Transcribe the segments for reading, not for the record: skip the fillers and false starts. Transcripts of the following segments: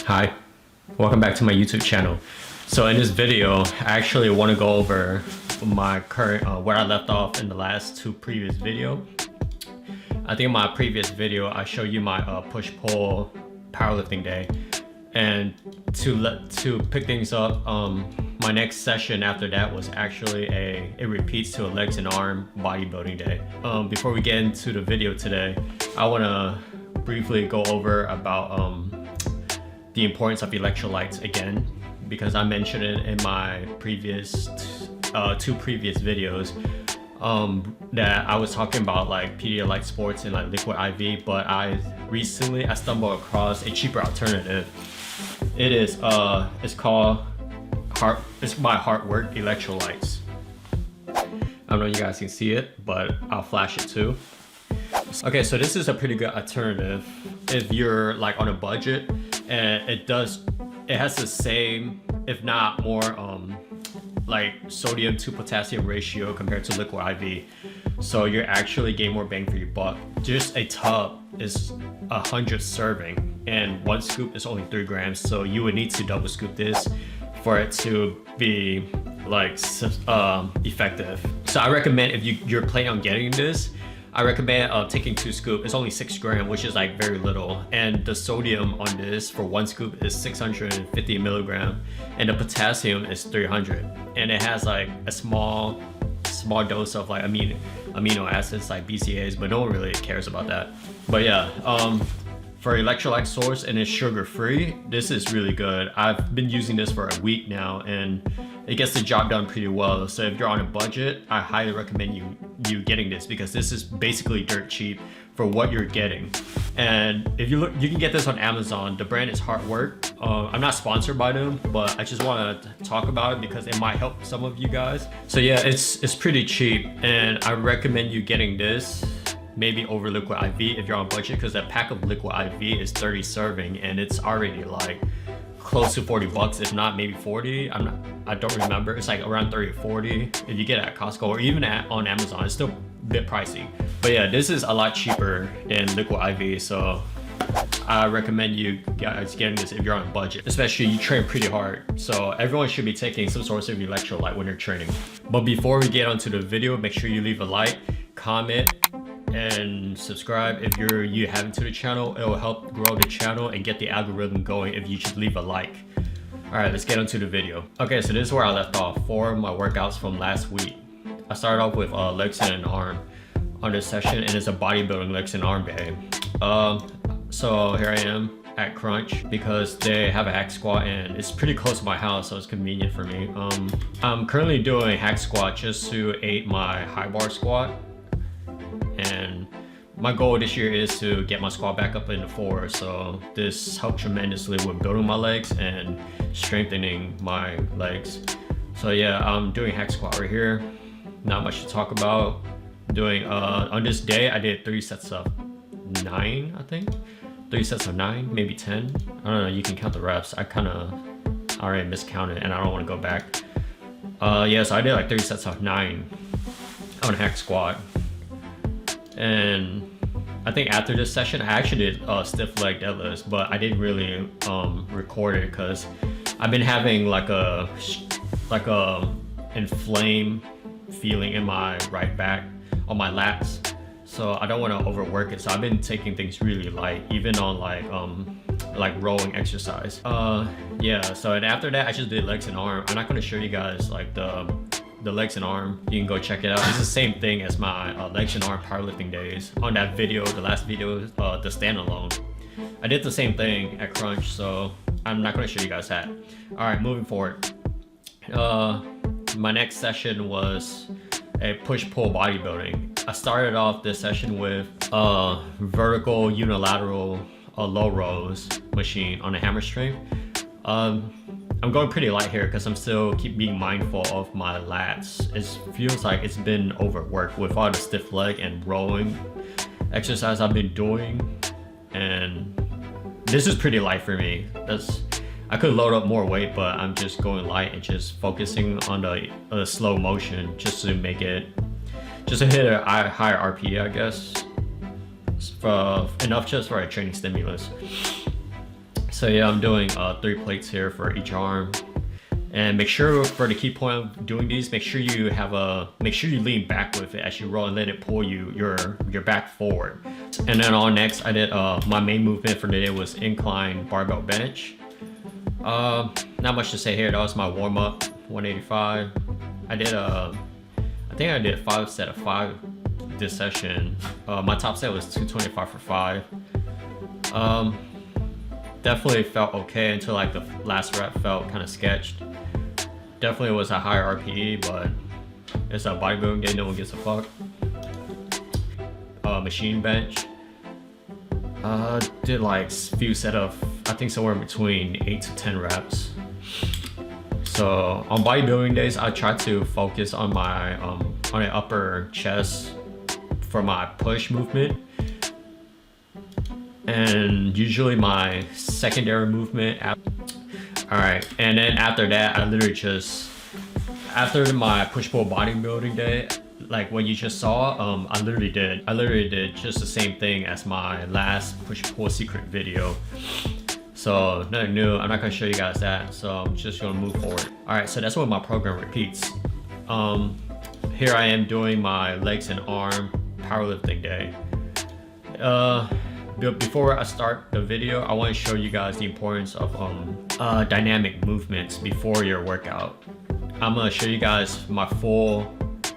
Hi, welcome back to my YouTube channel. So in this video, I actually want to go over my current, where I left off in the last two previous video. I think in my previous video, I showed you my push-pull powerlifting day. And to pick things up, my next session after that was actually it repeats to a legs and arm bodybuilding day. Before we get into the video today, I want to briefly go over about the importance of electrolytes again, because I mentioned it in my previous two previous videos, that I was talking about like Pedialyte Sports and like liquid IV, but I stumbled across a cheaper alternative. It is it's called by Heartwork Electrolytes. I don't know if you guys can see it, but I'll flash it too. Okay, so this is a pretty good alternative if you're like on a budget, and it has the same, if not more, like sodium to potassium ratio compared to liquid IV. So you're actually getting more bang for your buck. Just a tub is 100 serving, and one scoop is only 3 grams. So you would need to double scoop this for it to be like effective. So I recommend, if you're planning on getting this, I recommend taking 2 scoops. It's only 6 grams, which is like very little. And the sodium on this for 1 scoop is 650 milligrams, and the potassium is 300. And it has like a small dose of like amino acids like BCAAs, but no one really cares about that. But yeah, for electrolyte source, and it's sugar free, this is really good. I've been using this for a week now, and it gets the job done pretty well. So if you're on a budget, I highly recommend you getting this, because this is basically dirt cheap for what you're getting. And if you look, you can get this on Amazon. The brand is Heartwork. I'm not sponsored by them, but I just want to talk about it because it might help some of you guys. So yeah, it's pretty cheap, and I recommend you getting this maybe over liquid IV if you're on budget, because a pack of liquid IV is 30 serving, and it's already like close to 40 bucks, if not maybe 40. I don't remember. It's like around 30 or 40 if you get it at Costco, or even on Amazon. It's still a bit pricey, but yeah, this is a lot cheaper than liquid IV. So I recommend you guys getting this if you're on a budget, especially you train pretty hard. So everyone should be taking some sort of electrolyte when they're training. But before we get onto the video, make sure you leave a like, comment, and subscribe if you haven't to the channel. It will help grow the channel and get the algorithm going if you just leave a like. All right, let's get into the video. Okay, so this is where I left off for my workouts from last week. I started off with legs and arm on this session, and it's a bodybuilding legs and arm day. So here I am at Crunch because they have a hack squat, and it's pretty close to my house, so it's convenient for me. I'm currently doing hack squat just to aid my high bar squat, and my goal this year is to get my squat back up into 4. So this helped tremendously with building my legs and strengthening my legs. So yeah, I'm doing hack squat right here. Not much to talk about. Doing on this day I did 3 sets of 9, I think. 3 sets of 9, maybe 10. I don't know, you can count the reps. I already miscounted, and I don't want to go back. Yeah, so I did like 3 sets of 9 on hack squat. And I think after this session, I actually did stiff leg deadlifts, but I didn't really record it because I've been having like a inflamed feeling in my right back on my lats. So I don't want to overwork it. So I've been taking things really light, even on like rowing exercise. Yeah. So and after that, I just did legs and arm. I'm not going to show you guys like the legs and arm. You can go check it out. It's the same thing as my legs and arm powerlifting days. On that video, the last video, the standalone, I did the same thing at Crunch, so I'm not going to show you guys that. All right, moving forward. My next session was a push-pull bodybuilding. I started off this session with vertical unilateral low rows machine on a hammer strength. I'm going pretty light here because I'm still being mindful of my lats. It feels like it's been overworked with all the stiff leg and rowing exercise I've been doing, and this is pretty light for me. I could load up more weight, but I'm just going light and just focusing on the slow motion just to make it, just to hit a higher RPE, I guess, enough just for a training stimulus. So yeah, I'm doing 3 plates here for each arm. And make sure, for the key point of doing these, make sure you lean back with it as you roll and let it pull your back forward. And then on next, I did my main movement for the day was incline barbell bench. Not much to say here. That was my warm up, 185. I think I did 5 sets of 5 this session. My top set was 225 for 5. Definitely felt okay until like the last rep felt kind of sketched. Definitely was a higher RPE, but it's a bodybuilding day, no one gives a fuck. Machine bench. Did like few set of, I think somewhere between 8 to 10 reps. So on bodybuilding days, I try to focus on my on the upper chest for my push movement. And usually my secondary movement. Alright, and then after that, I literally just, after my push-pull bodybuilding day, like what you just saw, I literally did just the same thing as my last push-pull secret video. So nothing new, I'm not gonna show you guys that, so I'm just gonna move forward. Alright, so that's what my program repeats. Here I am doing my legs and arm powerlifting day. Before I start the video, I want to show you guys the importance of dynamic movements before your workout. I'm gonna show you guys my full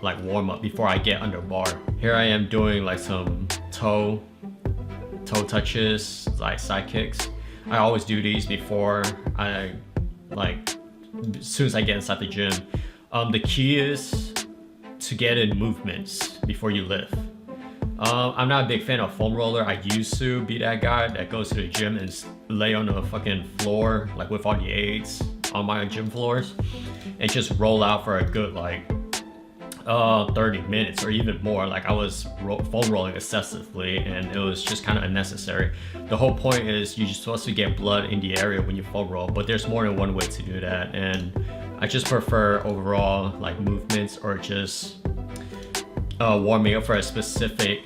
like warm up before I get under bar. Here I am doing like some toe touches, like side kicks. I always do these before I, like, as soon as I get inside the gym. The key is to get in movements before you lift. I'm not a big fan of foam roller. I used to be that guy that goes to the gym and lay on the fucking floor, like with all the aids on my gym floors, and just roll out for a good like 30 minutes or even more. Like I was foam rolling excessively, and it was just kind of unnecessary. The whole point is you're supposed to get blood in the area when you foam roll, but there's more than one way to do that, and I just prefer overall like movements or just warming up for a specific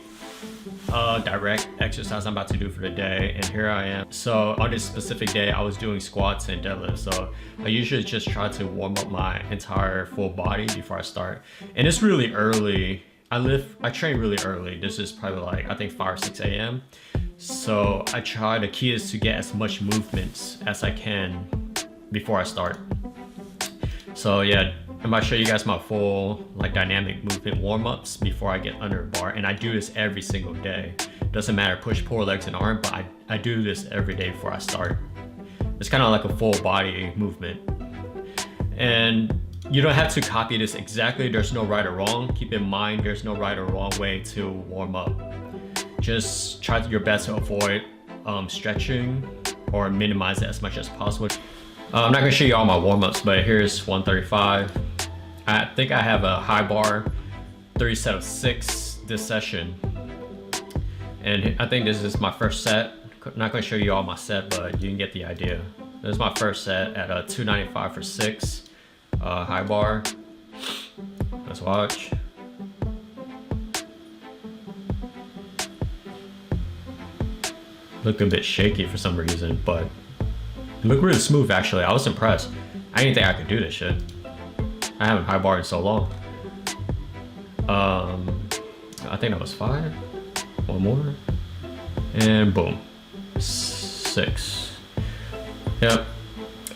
direct exercise I'm about to do for the day. And here I am. So on this specific day, I was doing squats and deadlifts. So I usually just try to warm up my entire full body before I start. And it's really early. I train really early. This is probably like, I think 5 or 6 a.m. So I try, the key is to get as much movements as I can before I start. So yeah, I'm about to show you guys my full like dynamic movement warm-ups before I get under bar, and I do this every single day. Doesn't matter push, pull, legs, and arm, but I do this every day before I start. It's kind of like a full body movement, and you don't have to copy this exactly. There's no right or wrong. Keep in mind, there's no right or wrong way to warm up. Just try your best to avoid stretching or minimize it as much as possible. I'm not gonna show you all my warm-ups, but here's 135. I think I have a high bar, 3 set of 6 this session. And I think this is my first set. I'm not gonna show you all my set, but you can get the idea. This is my first set at a 295 for 6, high bar. Let's watch. Look a bit shaky for some reason, but it looked really smooth actually. I was impressed. I didn't think I could do this shit. I haven't high barred in so long. I think that was 5. One more. And boom. 6. Yep.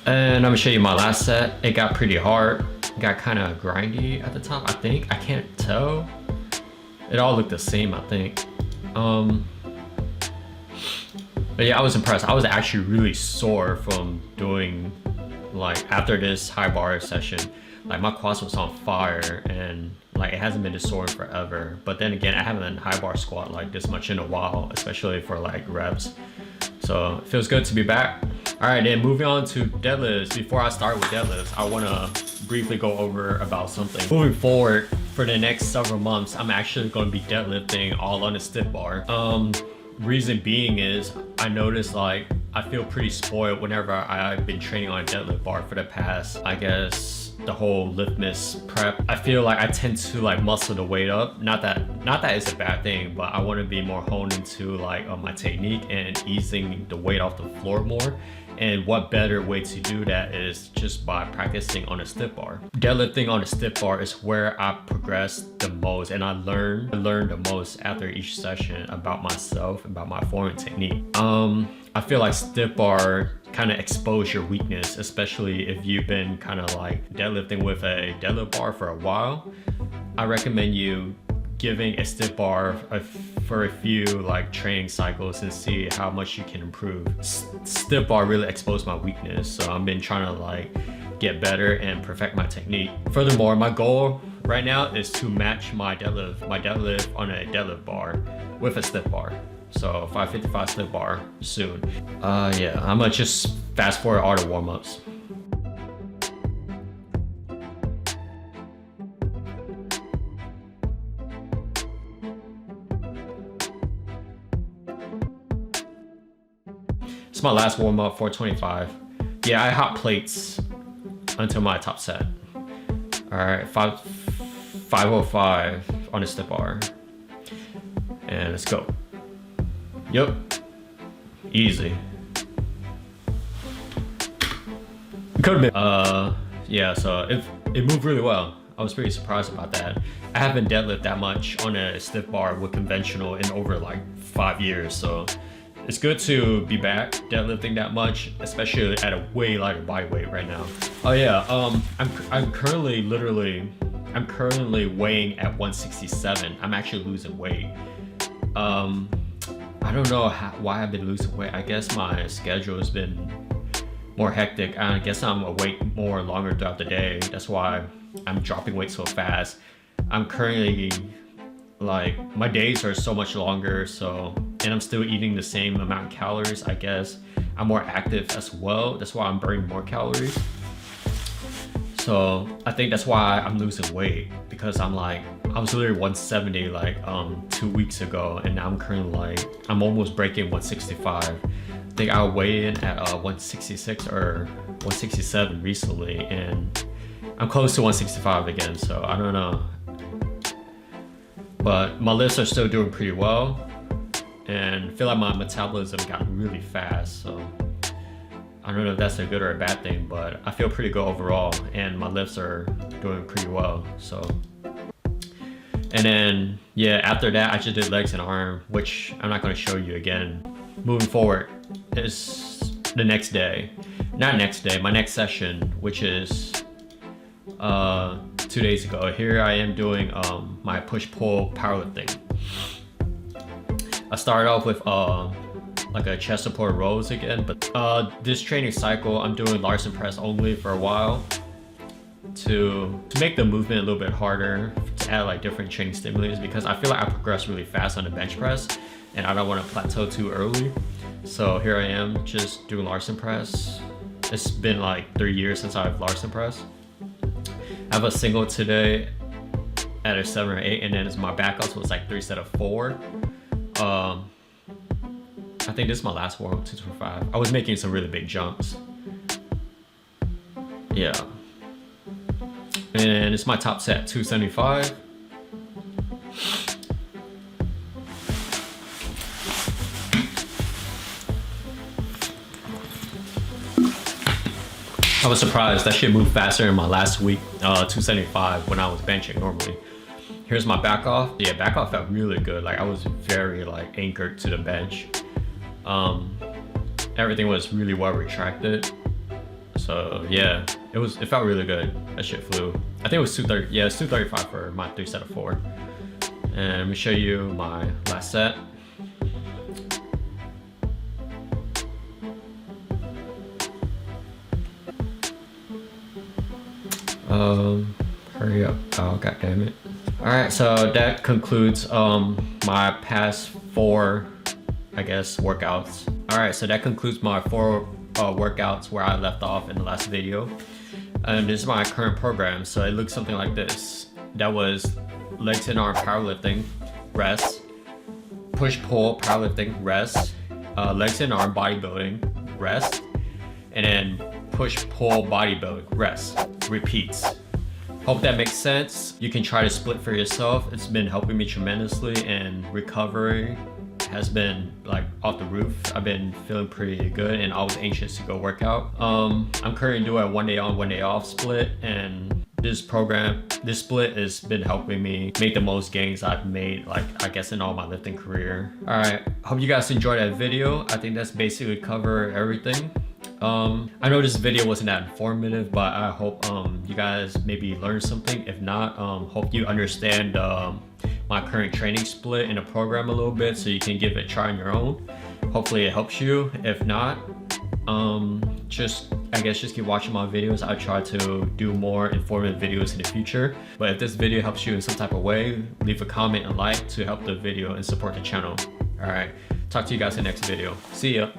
And I'm gonna show you my last set. It got pretty hard. It got kind of grindy at the top, I think. I can't tell. It all looked the same, I think. But yeah, I was impressed. I was actually really sore from doing, like, after this high bar session, like my quads was on fire, and like it hasn't been this sore in forever. But then again, I haven't done high bar squat like this much in a while, especially for like reps. So it feels good to be back. All right, then moving on to deadlifts. Before I start with deadlifts, I wanna briefly go over about something. Moving forward, for the next several months, I'm actually gonna be deadlifting all on a stiff bar. Reason being is I noticed like I feel pretty spoiled whenever I've been training on a deadlift bar for the past, I guess, the whole lift miss prep. I feel like I tend to like muscle the weight up. Not that not that it's a bad thing, but I want to be more honed into like my technique and easing the weight off the floor more. And what better way to do that is just by practicing on a stiff bar. Deadlifting on a stiff bar is where I progress the most, and I learn the most after each session about myself, about my form and technique. I feel like stiff bar kind of expose your weakness, especially if you've been kind of like deadlifting with a deadlift bar for a while. I recommend you giving a stiff bar for a few like training cycles and see how much you can improve. Stiff bar really exposed my weakness, so I've been trying to like get better and perfect my technique. Furthermore, my goal right now is to match my deadlift on a deadlift bar with a stiff bar. So 555 stiff bar soon. Yeah, I'm gonna just fast forward all the warm-ups. It's my last warm-up, 425. Yeah, I hot plates until my top set. All right, 505 on the step bar. And let's go. Yep, easy. Could have been. Yeah, so it moved really well. I was pretty surprised about that. I haven't deadlifted that much on a stiff bar with conventional in over like 5 years, so it's good to be back deadlifting that much, especially at a way lighter body weight right now. Oh yeah, I'm currently weighing at 167. I'm actually losing weight. I don't know why I've been losing weight. I guess my schedule has been more hectic. I guess I'm awake more longer throughout the day. That's why I'm dropping weight so fast. I'm currently like, my days are so much longer, so, and I'm still eating the same amount of calories. I guess I'm more active as well. That's why I'm burning more calories. So I think that's why I'm losing weight, because I was literally 170 like 2 weeks ago, and now I'm currently like, I'm almost breaking 165. I think I weighed in at 166 or 167 recently, and I'm close to 165 again, so I don't know. But my lifts are still doing pretty well, and I feel like my metabolism got really fast, so I don't know if that's a good or a bad thing, but I feel pretty good overall, and my lifts are doing pretty well, so. And then, yeah, after that, I just did legs and arm, which I'm not gonna show you again. Moving forward is the next day. Not next day, my next session, which is 2 days ago. Here I am doing my push-pull powerlifting. I started off with like a chest support rows again, but this training cycle I'm doing Larson press only for a while to make the movement a little bit harder, to add like different training stimulators, because I feel like I progress really fast on the bench press and I don't want to plateau too early. So here I am just doing Larson press. It's been like 3 years since I've Larson press. I have a single today at a 7 or 8, and then it's my back up, so it's like 3 sets of 4. I think this is my last warm-up, 225. I was making some really big jumps. Yeah. And it's my top set, 275. I was surprised that shit moved faster in my last week, 275, when I was benching normally. Here's my back off. Yeah, back off felt really good. Like I was very like anchored to the bench. Everything was really well retracted. So yeah, it felt really good. That shit flew. I think it was 230. Yeah, it's 235 for my 3 set of 4. And let me show you my last set. Hurry up. Oh, god damn it. Alright, so that concludes my past 4, I guess, workouts. Alright, so that concludes my 4 workouts where I left off in the last video. And this is my current program, so it looks something like this. That was legs and arm powerlifting, rest, push-pull powerlifting, rest, legs and arm bodybuilding, rest, and then push-pull bodybuilding, rest, repeats. Hope that makes sense. You can try to split for yourself. It's been helping me tremendously, and recovery has been like off the roof. I've been feeling pretty good, and I was anxious to go work out. I'm currently doing a 1 day on, 1 day off split, and this split has been helping me make the most gains I've made, like I guess in all my lifting career. All right, hope you guys enjoyed that video. I think that's basically covered everything. I know this video wasn't that informative, but I hope you guys maybe learned something. If not, hope you understand my current training split in a program a little bit, so you can give it a try on your own. Hopefully it helps you. If not, I guess just keep watching my videos. I try to do more informative videos in the future. But if this video helps you in some type of way, leave a comment and like to help the video and support the channel. All right, talk to you guys in the next video. See ya.